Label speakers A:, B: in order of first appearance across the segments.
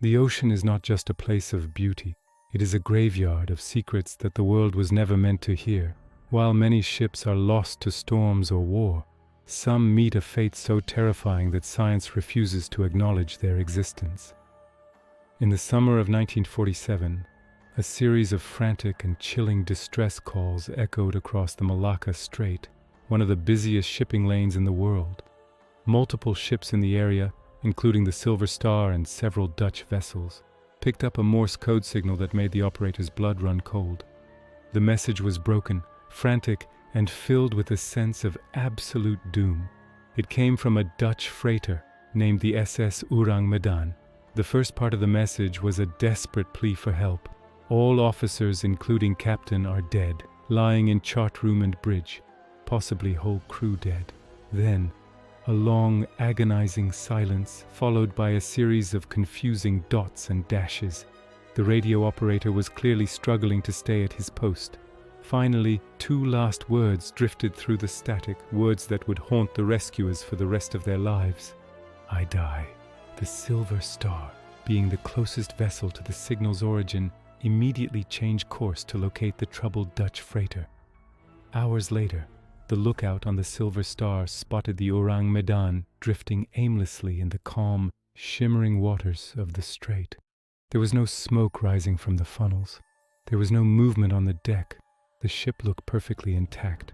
A: The ocean is not just a place of beauty, it is a graveyard of secrets that the world was never meant to hear. While many ships are lost to storms or war, some meet a fate so terrifying that science refuses to acknowledge their existence. In the summer of 1947, a series of frantic and chilling distress calls echoed across the Malacca Strait, one of the busiest shipping lanes in the world. Multiple ships in the area, including the Silver Star and several Dutch vessels, picked up a Morse code signal that made the operator's blood run cold. The message was broken, frantic, and filled with a sense of absolute doom. It came from a Dutch freighter named the SS Ourang Medan. The first part of the message was a desperate plea for help. All officers, including captain, are dead, lying in chart room and bridge, possibly whole crew dead. Then, a long, agonizing silence, followed by a series of confusing dots and dashes. The radio operator was clearly struggling to stay at his post. Finally, two last words drifted through the static, words that would haunt the rescuers for the rest of their lives. "I die." The Silver Star, being the closest vessel to the signal's origin, immediately changed course to locate the troubled Dutch freighter. Hours later, the lookout on the Silver Star spotted the Ourang Medan drifting aimlessly in the calm, shimmering waters of the strait. There was no smoke rising from the funnels. There was no movement on the deck. The ship looked perfectly intact,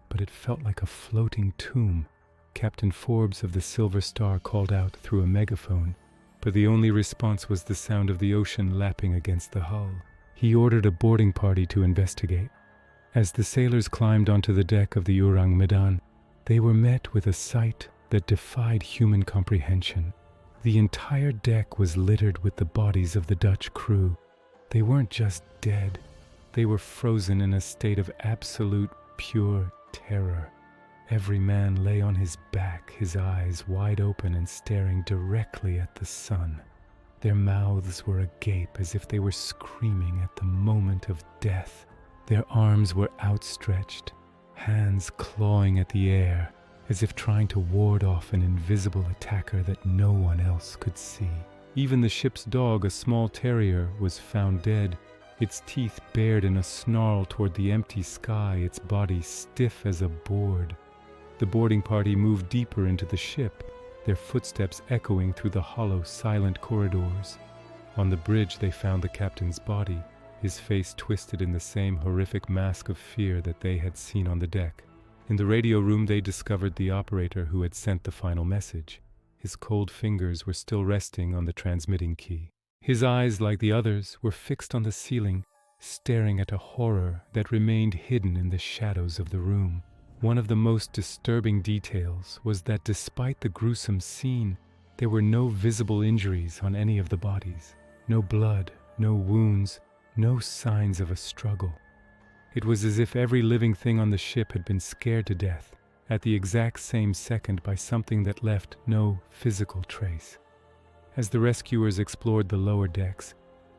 A: but it felt like a floating tomb. Captain Forbes of the Silver Star called out through a megaphone, but the only response was the sound of the ocean lapping against the hull. He ordered a boarding party to investigate. As the sailors climbed onto the deck of the Ourang Medan, they were met with a sight that defied human comprehension. The entire deck was littered with the bodies of the Dutch crew. They weren't just dead, they were frozen in a state of absolute, pure terror. Every man lay on his back, his eyes wide open and staring directly at the sun. Their mouths were agape as if they were screaming at the moment of death. Their arms were outstretched, hands clawing at the air, as if trying to ward off an invisible attacker that no one else could see. Even the ship's dog, a small terrier, was found dead, its teeth bared in a snarl toward the empty sky, its body stiff as a board. The boarding party moved deeper into the ship, their footsteps echoing through the hollow, silent corridors. On the bridge they found the captain's body, his face twisted in the same horrific mask of fear that they had seen on the deck. In the radio room they discovered the operator who had sent the final message. His cold fingers were still resting on the transmitting key. His eyes, like the others, were fixed on the ceiling, staring at a horror that remained hidden in the shadows of the room. One of the most disturbing details was that despite the gruesome scene, there were no visible injuries on any of the bodies. No blood, no wounds, no signs of a struggle. It was as if every living thing on the ship had been scared to death at the exact same second by something that left no physical trace. As the rescuers explored the lower decks,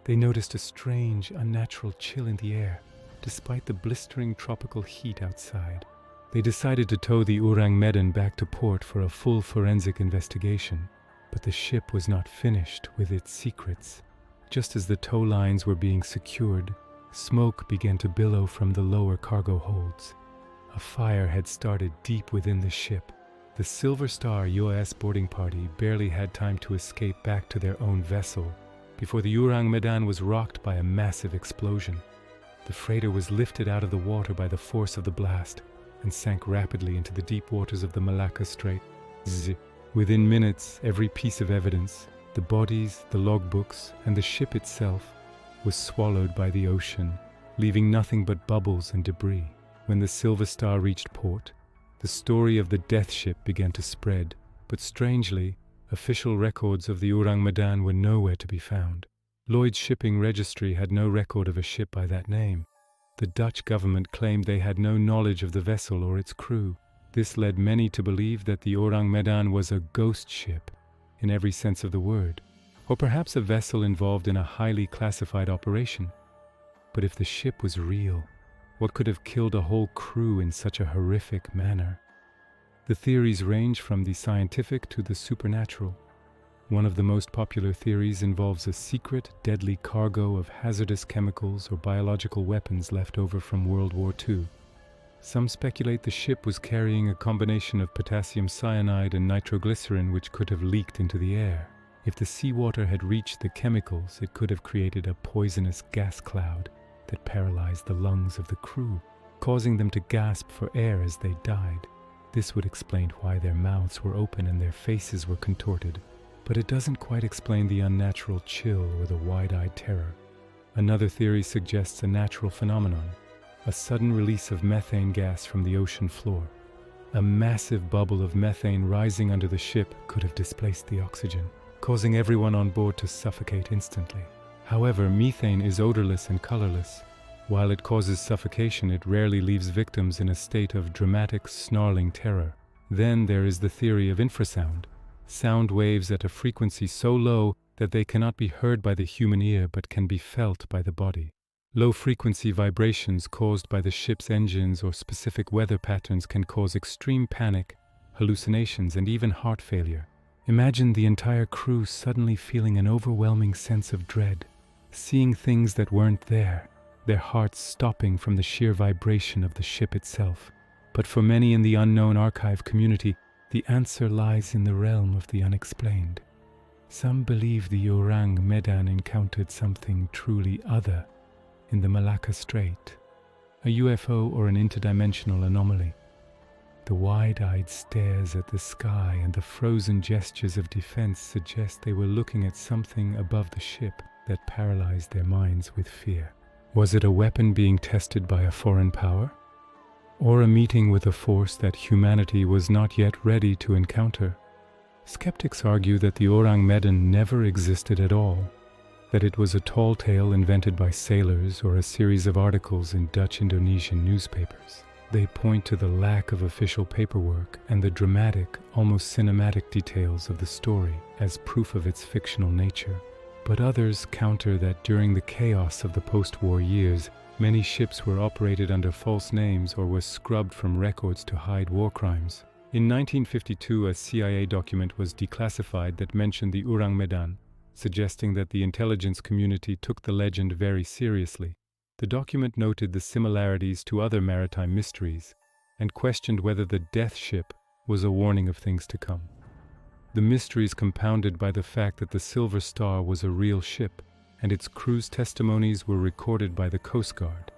A: they noticed a strange, unnatural chill in the air, despite the blistering tropical heat outside. They decided to tow the Ourang Medan back to port for a full forensic investigation, but the ship was not finished with its secrets. Just as the tow lines were being secured, smoke began to billow from the lower cargo holds. A fire had started deep within the ship. The Silver Star US boarding party barely had time to escape back to their own vessel before the Ourang Medan was rocked by a massive explosion. The freighter was lifted out of the water by the force of the blast and sank rapidly into the deep waters of the Malacca Strait. Within minutes, every piece of evidence, the bodies, the logbooks, and the ship itself, was swallowed by the ocean, leaving nothing but bubbles and debris. When the Silver Star reached port, the story of the death ship began to spread, but strangely, official records of the Ourang Medan were nowhere to be found. Lloyd's shipping registry had no record of a ship by that name. The Dutch government claimed they had no knowledge of the vessel or its crew. This led many to believe that the Ourang Medan was a ghost ship, in every sense of the word, or perhaps a vessel involved in a highly classified operation. But if the ship was real, what could have killed a whole crew in such a horrific manner? The theories range from the scientific to the supernatural. One of the most popular theories involves a secret, deadly cargo of hazardous chemicals or biological weapons left over from World War II. Some speculate the ship was carrying a combination of potassium cyanide and nitroglycerin which could have leaked into the air. If the seawater had reached the chemicals, it could have created a poisonous gas cloud that paralyzed the lungs of the crew, causing them to gasp for air as they died. This would explain why their mouths were open and their faces were contorted. But it doesn't quite explain the unnatural chill or the wide-eyed terror. Another theory suggests a natural phenomenon, a sudden release of methane gas from the ocean floor. A massive bubble of methane rising under the ship could have displaced the oxygen, causing everyone on board to suffocate instantly. However, methane is odorless and colorless. While it causes suffocation, it rarely leaves victims in a state of dramatic, snarling terror. Then there is the theory of infrasound, sound waves at a frequency so low that they cannot be heard by the human ear but can be felt by the body. Low-frequency vibrations caused by the ship's engines or specific weather patterns can cause extreme panic, hallucinations, and even heart failure. Imagine the entire crew suddenly feeling an overwhelming sense of dread, seeing things that weren't there, their hearts stopping from the sheer vibration of the ship itself. But for many in the unknown archive community, the answer lies in the realm of the unexplained. Some believe the Ourang Medan encountered something truly other in the Malacca Strait, a UFO or an interdimensional anomaly. The wide-eyed stares at the sky and the frozen gestures of defense suggest they were looking at something above the ship that paralyzed their minds with fear. Was it a weapon being tested by a foreign power? Or a meeting with a force that humanity was not yet ready to encounter? Skeptics argue that the Ourang Medan never existed at all, that it was a tall tale invented by sailors or a series of articles in Dutch Indonesian newspapers. They point to the lack of official paperwork and the dramatic, almost cinematic details of the story as proof of its fictional nature. But others counter that during the chaos of the post-war years, many ships were operated under false names or were scrubbed from records to hide war crimes. In 1952, a CIA document was declassified that mentioned the Ourang Medan, suggesting that the intelligence community took the legend very seriously. The document noted the similarities to other maritime mysteries and questioned whether the death ship was a warning of things to come. The mysteries compounded by the fact that the Silver Star was a real ship and its crew's testimonies were recorded by the Coast Guard.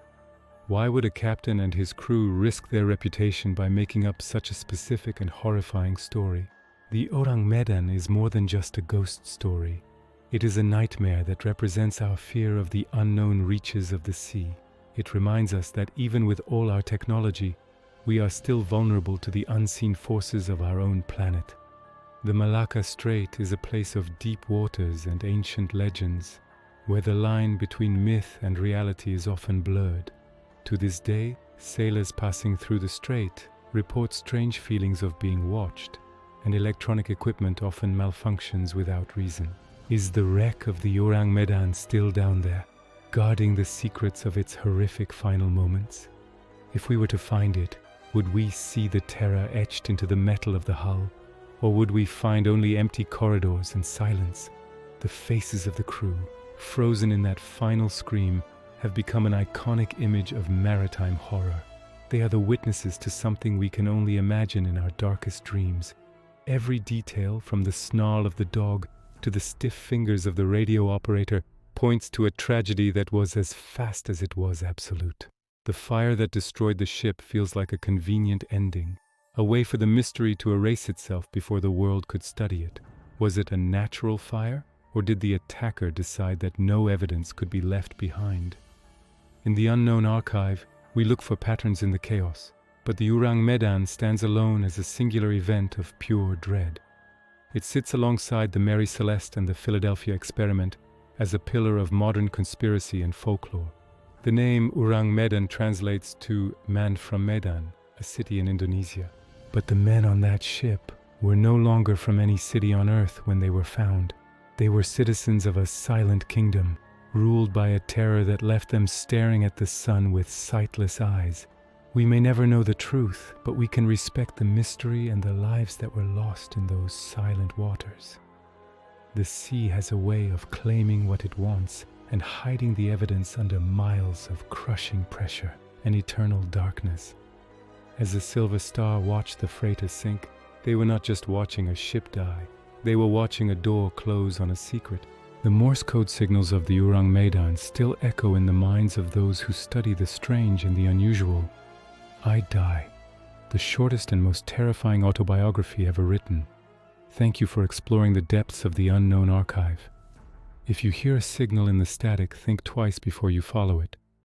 A: Why would a captain and his crew risk their reputation by making up such a specific and horrifying story? The Ourang Medan is more than just a ghost story. It is a nightmare that represents our fear of the unknown reaches of the sea. It reminds us that even with all our technology, we are still vulnerable to the unseen forces of our own planet. The Malacca Strait is a place of deep waters and ancient legends, where the line between myth and reality is often blurred. To this day, sailors passing through the strait report strange feelings of being watched, and electronic equipment often malfunctions without reason. Is the wreck of the Ourang Medan still down there, guarding the secrets of its horrific final moments? If we were to find it, would we see the terror etched into the metal of the hull? Or would we find only empty corridors and silence? The faces of the crew, frozen in that final scream, have become an iconic image of maritime horror. They are the witnesses to something we can only imagine in our darkest dreams. Every detail, from the snarl of the dog to the stiff fingers of the radio operator, points to a tragedy that was as fast as it was absolute. The fire that destroyed the ship feels like a convenient ending, a way for the mystery to erase itself before the world could study it. Was it a natural fire, or did the attacker decide that no evidence could be left behind? In the unknown archive, we look for patterns in the chaos, but the Ourang Medan stands alone as a singular event of pure dread. It sits alongside the Mary Celeste and the Philadelphia Experiment as a pillar of modern conspiracy and folklore. The name Ourang Medan translates to "man from Medan," a city in Indonesia. But the men on that ship were no longer from any city on Earth when they were found. They were citizens of a silent kingdom, ruled by a terror that left them staring at the sun with sightless eyes. We may never know the truth, but we can respect the mystery and the lives that were lost in those silent waters. The sea has a way of claiming what it wants and hiding the evidence under miles of crushing pressure and eternal darkness. As the Silver Star watched the freighter sink, they were not just watching a ship die, they were watching a door close on a secret. The Morse code signals of the Ourang Medan still echo in the minds of those who study the strange and the unusual. I Die, the shortest and most terrifying autobiography ever written. Thank you for exploring the depths of the unknown archive. If you hear a signal in the static, think twice before you follow it.